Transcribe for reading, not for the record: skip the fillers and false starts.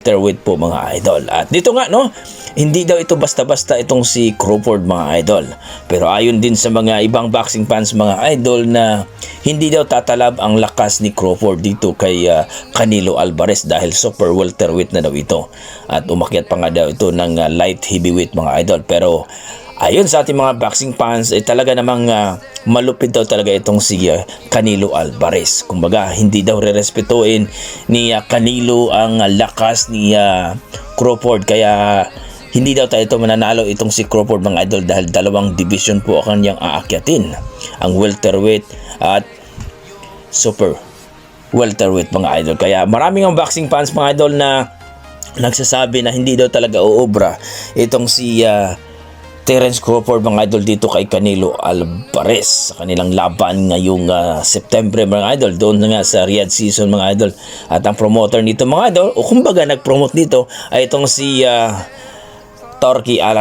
welterweight po mga idol. At dito nga no, hindi daw ito basta-basta itong si Crawford mga idol. Pero ayon din sa mga ibang boxing fans mga idol na hindi daw tatalab ang lakas ni Crawford dito kay Canelo Alvarez dahil super welterweight na daw ito. At umakyat pa nga daw ito ng light heavyweight mga idol. Pero ayon sa ating mga boxing fans, talaga namang malupit daw talaga itong si Canelo Alvarez. Kumbaga, hindi daw rerespetuin ni Canelo ang lakas ni Crawford. Kaya hindi daw tayo ito mananalo itong si Crawford mga idol dahil dalawang division po ang kanyang aakyatin. Ang welterweight at super welterweight mga idol. Kaya maraming ang boxing fans mga idol na nagsasabi na hindi daw talaga uobra itong si Terence Crawford mga idol dito kay Canelo Alvarez sa kanilang laban ngayong September mga idol, doon nga sa Riyadh season mga idol. At ang promoter nito mga idol, o kumbaga nag-promote dito ay itong si Turki